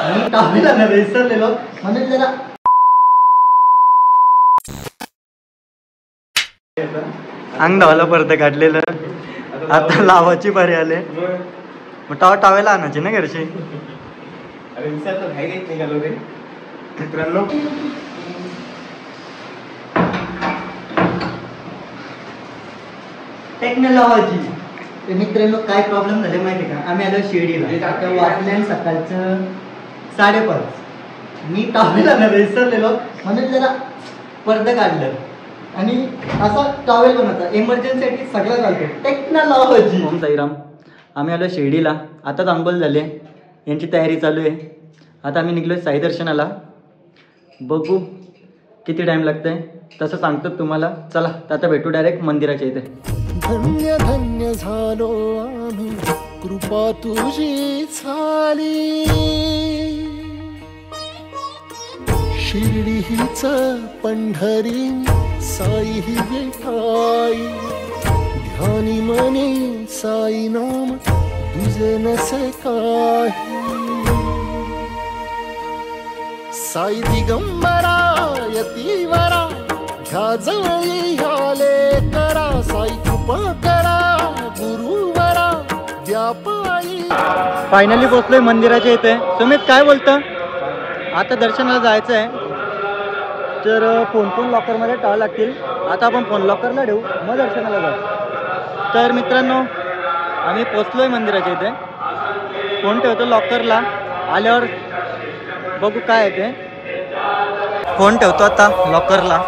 मी टावेला ना विसरलेलो म्हणून जरा अंग धावाला परत काढलेलं. आता लावाची बारी आले. मग टावेला आणायची ना घरची. अरे विचार तर घाई घेत निघालो रे मित्रांनो. टेक्नॉलॉजी. मित्रांनो काय प्रॉब्लेम झाले माहिती का, आम्ही आलो शिर्डीला. आता वाचल्यान सकाळचं 5:30. मी टावेला ना विसरलेलो म्हणून जरा पडदा काढलं आणि असा टॉवेल बनवता इमर्जन्सीसाठी सगळं घालतो. टेक्नॉलॉजी. ओम साईराम. आम्ही आलो शिर्डीला. आताच अंघोळ झाले. यांची तयारी चालू आहे. आता आम्ही निघलोय साई दर्शनाला. बघू किती टाइम लागतंय तसं सांगतो तुम्हाला. चला आता भेटू डायरेक्ट मंदिराच्या इथे. धन्य धन्य झालो आम्ही कृपा तुझी झाली. शिर्डी हीच पंढरी साई ही विठाई. ध्यानी मनी साई नाम तुझे नसे काही. साई दिगंबरा यतीवरा ह्या जवळी ह्याले करा. साई कृपा करा गुरुवरा व्यापाई. फायनली पोहोचलोय मंदिराच्या इथे. सुमित काय बोलतं. आता दर्शनाला जायचं आहे तर फोन लॉकरमध्ये टाळावं लागतील. आता आपण फोन लॉकरला ठेवू मग दर्शनाला जाऊ. तर मित्रांनो आम्ही पोचलोय मंदिराच्या इथे. फोन ठेवतो लॉकरला. आल्यावर बघू काय आहे ते. फोन ठेवतो आता लॉकरला.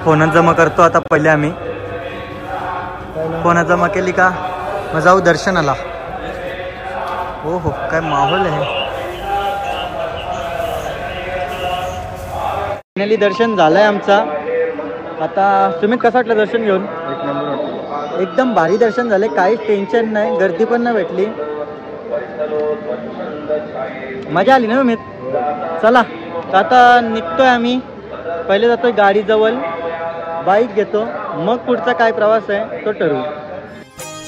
फोन जमा करतो आता. पहिले आम्ही फोन जमा केली का मग जाऊ दर्शनाला. हो हो काय माहोल आहे. फायनली दर्शन झालंय आमचा. आता सुमित कसं वाटलं दर्शन घेऊन. एक नंबर वाटलं. एकदम भारी दर्शन झाले. काहीच टेन्शन नाही. गर्दी पण नाही भेटली. मजा आली ना सुमित. चला आता निघतोय आम्ही. पहिले जातोय गाडीजवळ बाईक घेतो मग पुढचा काय प्रवास आहे तो ठरवू.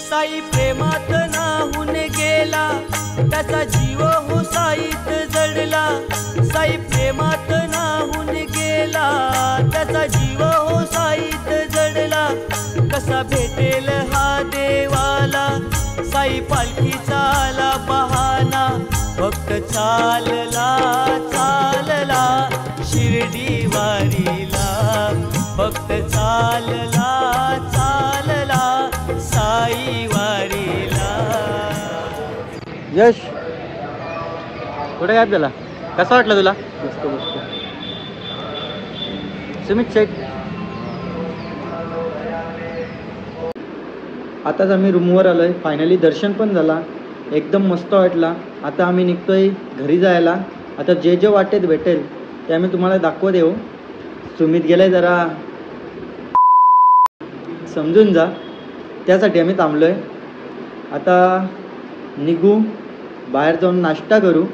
साई प्रेमात नाहून गेला त्याचा जीव हो साईत जडला. साई प्रेमात नाहून गेला त्याचा जीव हो साईत जडला. कसा भेटेल हा देवाला साई पालखीचा आला बहाना. फक्त चालला चालला शिर्डी वारीला. फक्त चालला चालला साई वारीला. यश कुठे गायब झाला. कसं वाटलं तुला. मस्त मस्त. सुमित शेट. आताच आम्ही रूमवर आलोय. फायनली दर्शन पण झाला. एकदम मस्त वाटला. आता आम्ही निघतोय घरी जायला. आता जे जे वाटेत भेटेल ते आम्ही तुम्हाला दाखवत येऊ. सुमित गेलाय जरा समजून जा. त्यासाठी आम्ही थांबलोय. आता निघू बाहेर जाऊन नाश्ता करू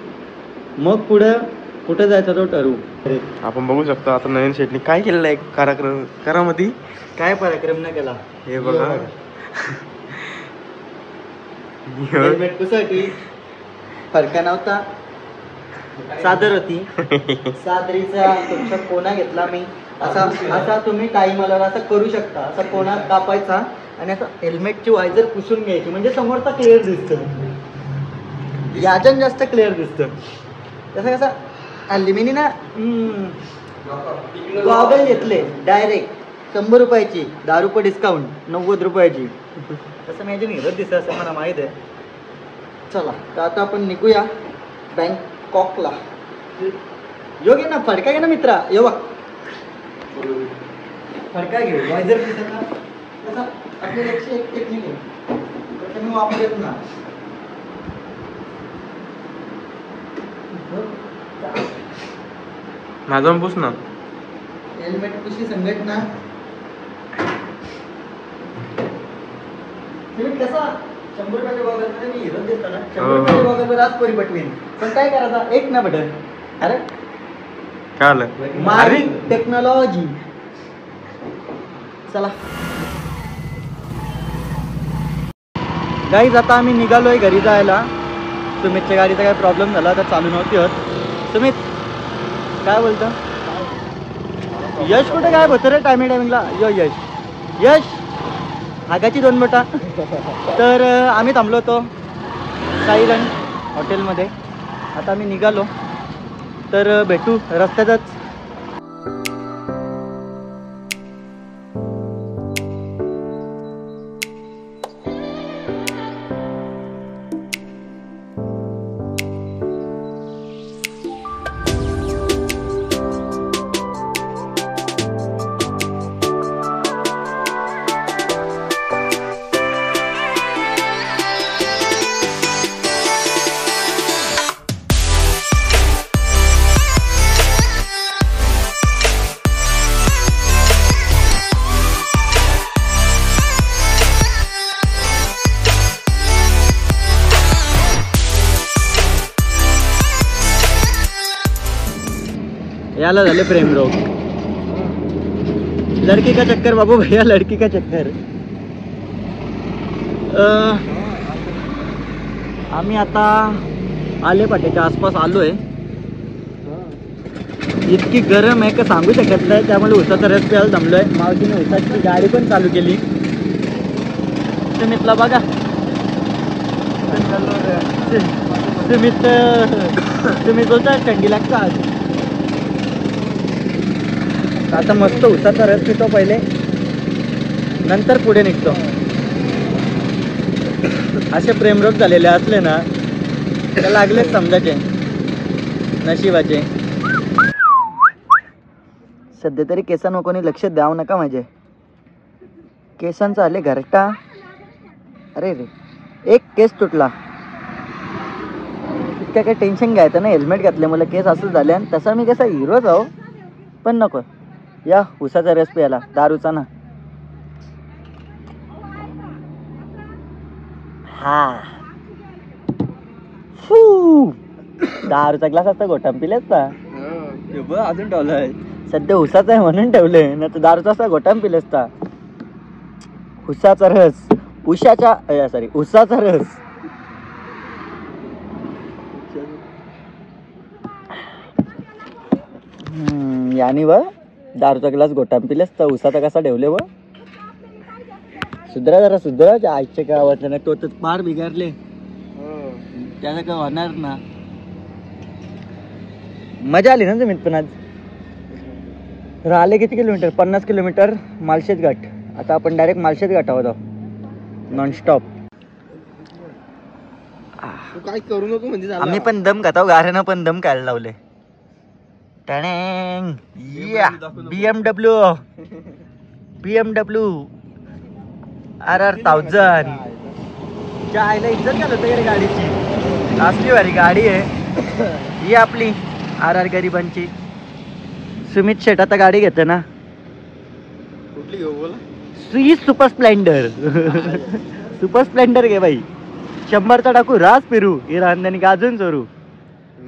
मग पुढं कुठं जायचं तो ठरवू. आपण बघू शकतो आता नवीन शेटनी काय केलेलं आहे करामध्ये. काय पराक्रम नाही केला. हे बघा. हेल्मेट कुसाठी फरका नव्हता. सादर होती. सादरीचा तुमचा कोणा घेतला मी. असा तुम्ही टाईमला असं करू शकता. असा कोणा कापायचा आणि असं हेल्मेटची वायझर पुसून घ्यायची म्हणजे समोरचा क्लिअर दिसतं. याच्यानं जास्त क्लिअर दिसतं. तसं कसं अल्युमिनी ना गॉगल घेतले डायरेक्ट 100 रुपयाची. 10 रुपये डिस्काउंट 90 रुपयाची. तसं माझ्या निघत दिसतं असं मला माहीत आहे. चला तर आता आपण निघूया बँकॉकला. यो घे ना फडका घे ना मित्रा. यो बघ फडका घे. वायझर दिसत ना तसं आपली 101 टेक्निक आहे. तसं मी वापरत ना. माझा पुस ना. हेल्मेट पुशी संघटना. कसा 100 रुपयाच्या गॉगलमध्ये मी हिरो दिसतो ना. 100 रुपयाच्या गॉगलवर आज पोरी पटवीन. पण काय करायचं एक ना बटन. अरे काय आलं मारी टेक्नॉलॉजी. चला गाईज आता आम्ही निघालोय घरी जायला. सुमितच्या गाडीचा काय प्रॉब्लेम झाला तर चालू नव्हती होत. सुमित काय बोलतं? यश कुठे काय होतं रे टायमिंगला? यश हागाची 2 बोटा. तर आम्ही थांबलो होतो साईगंज हॉटेलमध्ये. आता आम्ही निघालो तर भेटू रस्त्यातच. याला झाले प्रेम रोग. लड़की का चक्कर बाबू भैया, लड़की का चक्कर. आम्ही आता आलेपाट्याच्या आसपास आलोय. इतकी गरम आहे का सांगू शकत नाही. त्यामुळे उसाचा रस प्यायला जमलोय. मावशीने उसाची गाडी पण चालू केली. सुमितला बघा, सुमित बोलता थंडी लागतात. आता मस्त उसाचा रस पितो पहिले, नंतर पुढे निघतो. असे प्रेमरोग झालेले असले ना तर लागलेच समजायचे नशिबाचे. सध्या तरी केसांवर कोणी लक्ष द्यावं नका. माझे केसांचा आले घरटा. अरे रे, एक केस तुटला. इतक्या काही टेन्शन घ्यायचं ना. हेल्मेट घातले मला केस असं झाले. आणि तसा मी कसा हिरोच आहो. पण नको, या उसाचा रस प्यायला, दारूचा ना. हा दारूचा ग्लास असता गोठा पिलेच ना. अजून ठेवलंय. सध्या उसाचा आहे म्हणून ठेवलंय, ना तर दारूचा असता गोठा पिलेच ना. उसाचा रस, उसाचा रस. यानी व दारूचा ग्लास गोठा पिलेस तर उसाचा कसा ठेवले व. सुधरा जरा सुधरा. आईचे काय आवडलं नाही तो तर पार बिघारले. त्याचं काय होणार ना. मजा आली ना तुम्ही पण आज. राहिले किती किलोमीटर? 50 किलोमीटर माळशेज घाट. आता आपण डायरेक्ट माळशेज घाटावर जाऊ नॉनस्टॉप. काय करू नको म्हणजे आम्ही पण दम खाताव. गाऱ्यानं पण दम खायला लावले. BMW RR 1000 आईला इज्जत घालत होतं गाडीची. असली भारी गाडी आहे ही आपली RR गरिबांची. सुमित शेट आता गाडी घेते ना. कुठली घेऊ बोला? Super Splendor. सुपर स्प्लेंडर घे बाई. 100चा टाकू रास फिरू. ही रांधणी गाजून चोरू.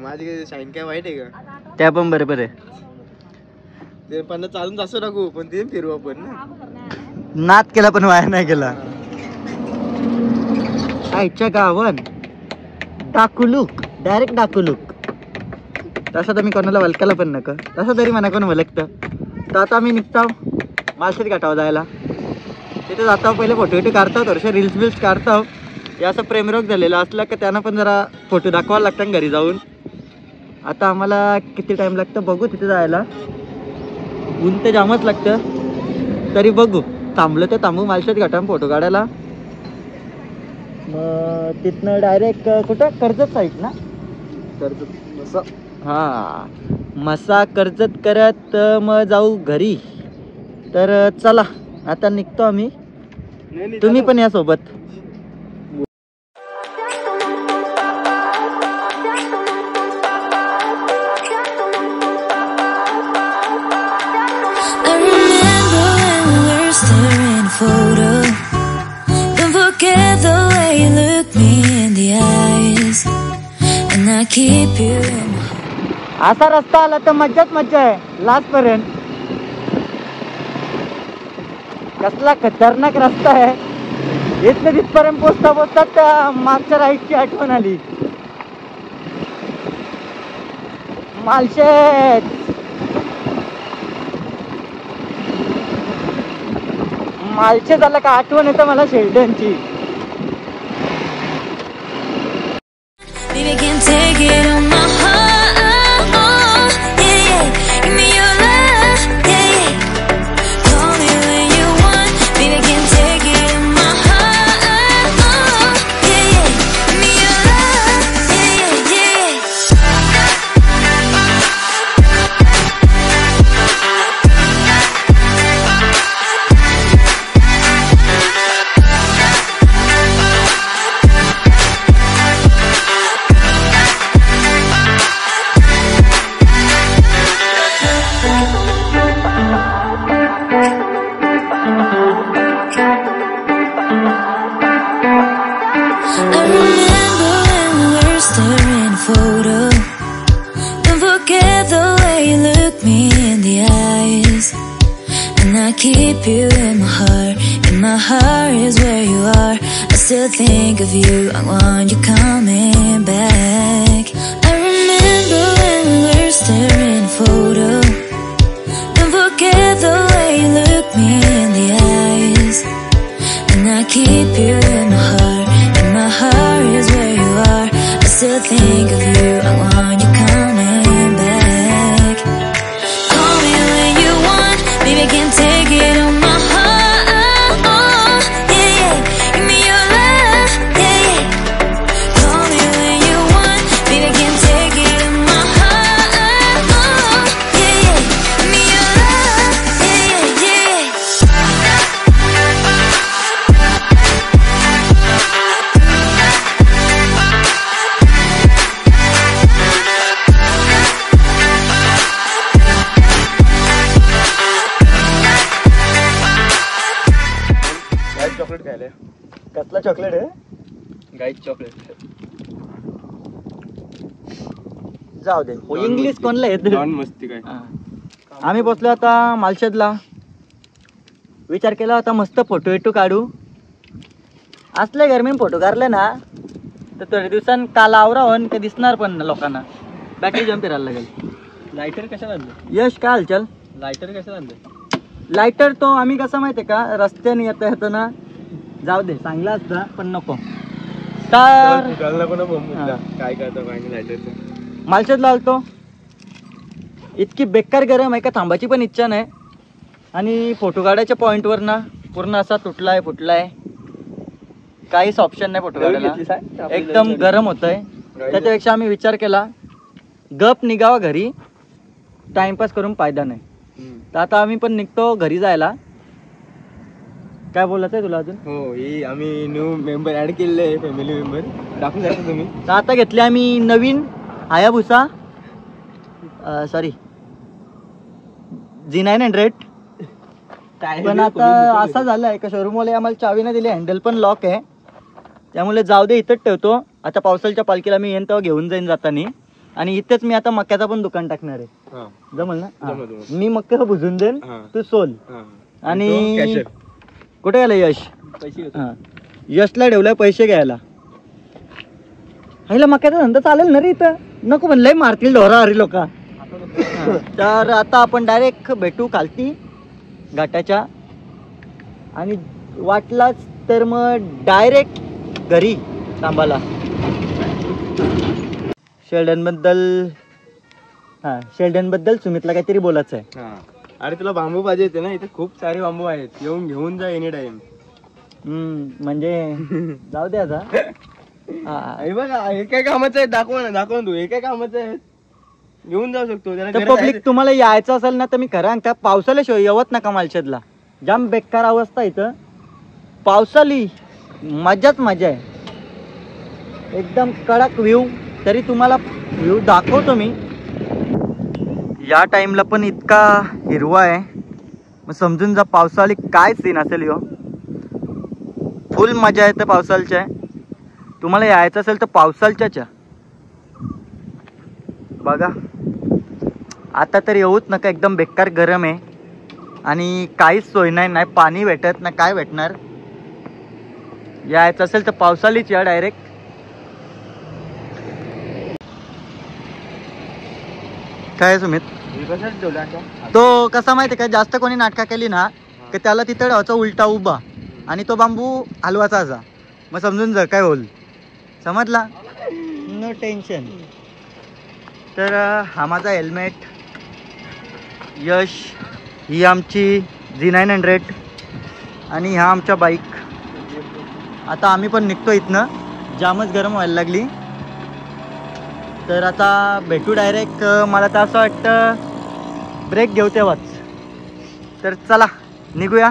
माझी शाईन काय वाईट आहे का? त्या पण बरोबर आहे. ते 50 चालून जास्त टाकू पण ते फिरू आपण ना. नाद केला पण वाया नाही केला. आईच्या गावन डाकुलूक, डायरेक्ट डाकुलूक. तसं तर मी कोणाला वलकायला पण नका. तसं तरी म्हणा कोण वलकतं. तर आता मी निघतो माळशेज घाटावर जायला. तिथे जातो पहिले फोटो काढतो, थोडेसे रील्स बिल्स काढतो. हे असं प्रेमरोग झालेलं असलं का त्यांना पण जरा फोटो दाखवायला लागतात घरी जाऊन. आता आम्हाला किती टाइम लागतं बघू तिथे जायला. ऊन ते जामच लागतं तरी बघू. थांबलो तर थांबू माळशेज घाटावर फोटो काढायला. मग तिथनं डायरेक्ट कुठं कर्जत साईड ना. कर्जत मसा. हां मसा कर्जत करत मग जाऊ घरी. तर चला आता निघतो आम्ही. तुम्ही पण या सोबत. Photo. Don't forget the way you look me in the eyes, and I keep you in my heart. असा रस्ता आला तर मज्जाच मज्जा आहे लास्ट पर्यंत. कसला खतरनाक रस्ता आहे. इथलं तिथपर्यंत पोचता पोचता त्या मागच्या राईडची आठवण आली. मालशेत मालशेत झालं का आठवण येतं मला शेल्डनची. Baby, can't take it on my heart, yeah, yeah. Give me your love, yeah, yeah. Call me when you want, baby, can't take it on my heart, yeah, yeah. Give me your love, yeah, yeah. I remember when we were staring a photo. Don't forget the way you look me in the eyes. And I keep you in my heart. In my heart is where you are. I still think of you. I want you coming back. I remember when we were staring a photo. Don't forget the way you look me in the eyes. And I keep you in my heart. In my heart is where you are. I still think of you. I want you coming back. Call me when you want, baby, I can't take it on my heart, yeah, yeah. Give me your love, yeah, yeah. Call me when you want, baby, I can't take it on my heart, yeah, yeah. Give me your love, yeah, yeah. गाईच chocolate खायला. कसला chocolate आहे? गाईच chocolate. जाऊ दे English कोणला येत. Don मस्ती काय. आम्ही बसलो आता मालशेतला. विचार केला होता मस्त फोटो विटो काढू. असले गरमीन फोटो काढले ना तर थोड्या दिवसांन काल आवरावं ते दिसणार पण ना लोकांना. बॅटरी जम्प फिरायला लागेल. लायटर कशाला आणलं? यश काय हालचाल? लायटर कशाला आणलं? लायटर तो आम्ही कसं माहिती आहे का रस्त्याने येता येताना जाऊ दे चांगला असता पण नको तर काय करतो काय नाही लायटरचं. मालशेतला आलतो. इतकी बेकार गरम आहे का थांबायची पण इच्छा नाही. आणि फोटो काढायच्या पॉईंटवर ना पूर्ण असा तुटलाय फुटलाय. काहीच ऑप्शन नाही फोटो काढायला. एकदम गरम होतंय. त्याच्यापेक्षा आम्ही विचार केला गप निघावा घरी. टाइमपास करून फायदा नाही. तर आता आम्ही पण निघतो घरी जायला. काय बोलायचं आहे तुला अजून? हो ही आम्ही न्यू मेंबर ऍड केलेले आहे. फॅमिली मेंबर दाखवून जायचं तुम्ही. तर आता घेतले आम्ही नवीन हायाबुसा सॉरी G900. पण आता असा झालाय का शोरूमवाले आम्हाला चावी नाही दिली. हँडल पण लॉक आहे. त्यामुळे जाऊ दे इथंच ठेवतो. आता पावसाळ्याच्या पालखीला मी येईन तेव्हा घेऊन जाईन जातानी. आणि इथेच मी आता मक्याचा पण दुकान टाकणार आहे. जमल ना? मी मक्का बुजून देईन तू सोल. आणि कुठे गेला यश? यशला ठेवलाय पैसे घ्यायला. हायला मक्याचा धंदा चालेल ना रे इथं? नको म्हणलंय मारतील ढोरा हरी लोक. तर आता आपण डायरेक्ट भेटू खालती घाटाच्या. आणि वाटलाच तर मग डायरेक्ट घरी थांबाला. शेल्डन बद्दल सुमितला काहीतरी बोलायचं आहे. अरे तुला बांबू पाहिजे होते ना? इथे खूप सारे बांबू आहेत. येऊन घेऊन जा एनी टाइम. म्हणजे जाऊ दे आता. हे बघा हे काय कामाचं आहे? दाखव ना तू. हे काय कामाचं आहे? घेऊन जाऊ शकतो. पब्लिक तुम्हाला यायचं असेल ना तर मी खरं त्या पावसाळ्याशिवाय येवत नका मालशेतला. जाम बेकार अवस्था इथं. पावसाळी मजाच मजा आहे. एकदम कडक व्ह्यू. तरी तुम्हाला व्ह्यू दाखवतो मी. या टाइमला पण इतका हिरवा आहे मग समजून जा पावसाळी काय सीन असेल ह्यो. फुल मजा येते पावसाळ्याच्या. तुम्हाला यायचं असेल तर पावसाळ्याच्या बघा. आता तर येऊच नका. एकदम बेकार गरम आहे आणि काहीच सोय नाही. नाही पाणी भेटत ना काय भेटणार. यायचं असेल तर पावसाळीच या डायरेक्ट. काय सुमित तो कसा माहिती का, जास्त कोणी नाटका केली ना की त्याला तिथं ठेवायचा उलटा उभा आणि तो बांबू हलवाचा असा. मग समजून जा काय होईल, समजला. No tension. तर हा माझा हेल्मेट, यश, ही आमची Z900 आणि ह्या आमच्या बाईक. आता आम्ही पण निघतो इथनं, जामच गरम व्हायला लागली. तर आता भेटू डायरेक्ट. मला तर असं वाटतं ब्रेक घेऊ तेव्हाच. तर चला निघूया.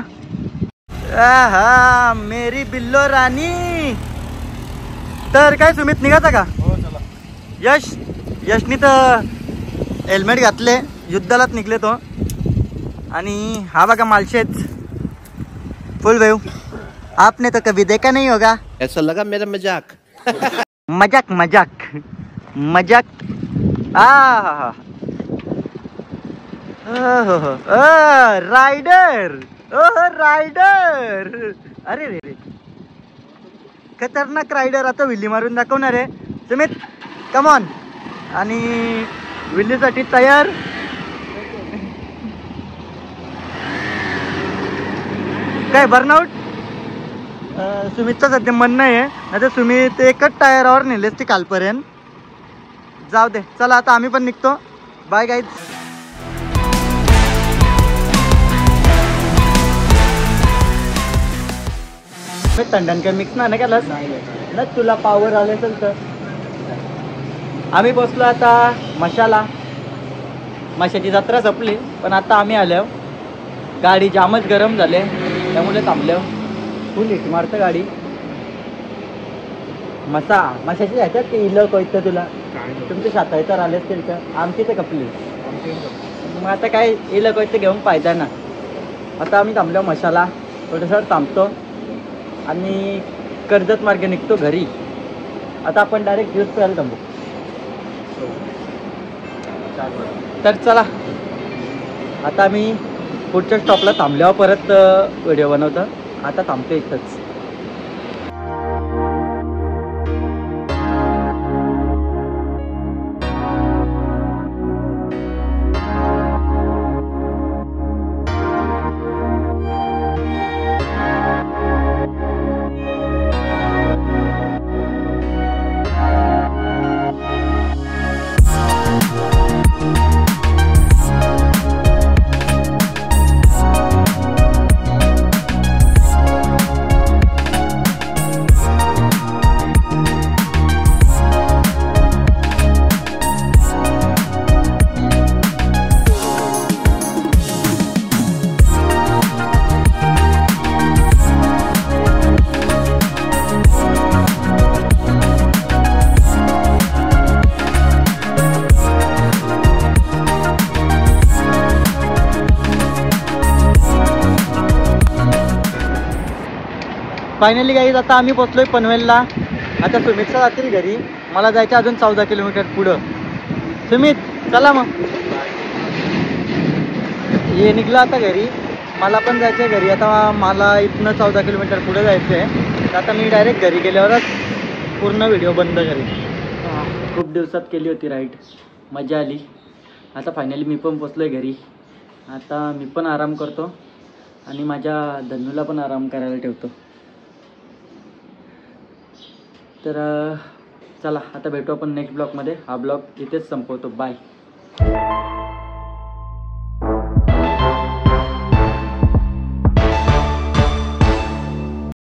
हा मेरी बिल्लो राणी. तर काय सुमित निघायचा का? यशनी तर हेल्मेट घातले, युद्धालाच निघले तो. आणि हा बघा मालशेज फुल वेव. आपने तो कभी देखा नहीं होगा. ऐसा लगा मेरा मजाक. मजाक मजाक मजाक. रायडर. रायडर. अरे रे रे, खतरनाक रायडर. आता विल्ली मारून दाखवणार आहे सुमित. Come on. आणि विल्लीसाठी तयार. काय बर्नआउट. सुमितचं सध्या म्हणणं आहे आता सुमित एकच टायरावर नेलेस ती कालपर्यंत. जाऊ दे, चला आता आम्ही पण निघतो. Bye guys. थंडन काय मिक्स नाही केलं ना, तुला पावर आले असेल तर. आम्ही बसलो आता मशाला. मशाची जत्रा संपली पण आता आम्ही आलो. गाडी जामच गरम झाले त्यामुळे थांबलो. फुल हिट मारतं गाडी. मशाची ह्याच्यात ते इलं कोयतं तुला. तुमच्या शाताय तर आले असतील तर, आमची तर कपली. मग आता काय इलं कोयतं घेऊन फायदा ना. आता आम्ही थांबलो मशाला. थोडंसं थांबतो आणि कर्जत मार्गे निघतो घरी. आता आपण डायरेक्ट ज्यूस प्यायला थांबू. तर चला आता आम्ही पुढच्या स्टॉपला थांबल्यावर परत व्हिडिओ बनवतो. आता थांबतो इथंच. फायनली गाईज आता आम्ही पोचलोय पनवेलला. आता सुमितचा जातील घरी. मला जायचं अजून 14 किलोमीटर पुढं. सुमित चला मग. ये निघला आता घरी. मला पण जायचं आहे घरी. आता मला इथनं 14 किलोमीटर पुढे जायचं आहे. तर आता मी डायरेक्ट घरी गेल्यावरच पूर्ण व्हिडिओ बंद करेन. खूप दिवसात केली होती राईड, मजा आली. आता फायनली मी पण पोचलोय घरी. आता मी पण आराम करतो आणि माझ्या धन्नूला पण आराम करायला ठेवतो. तर चला आता भेटू आपण नेक्स्ट ब्लॉगमध्ये. हा ब्लॉग इथेच संपवतो. बाय.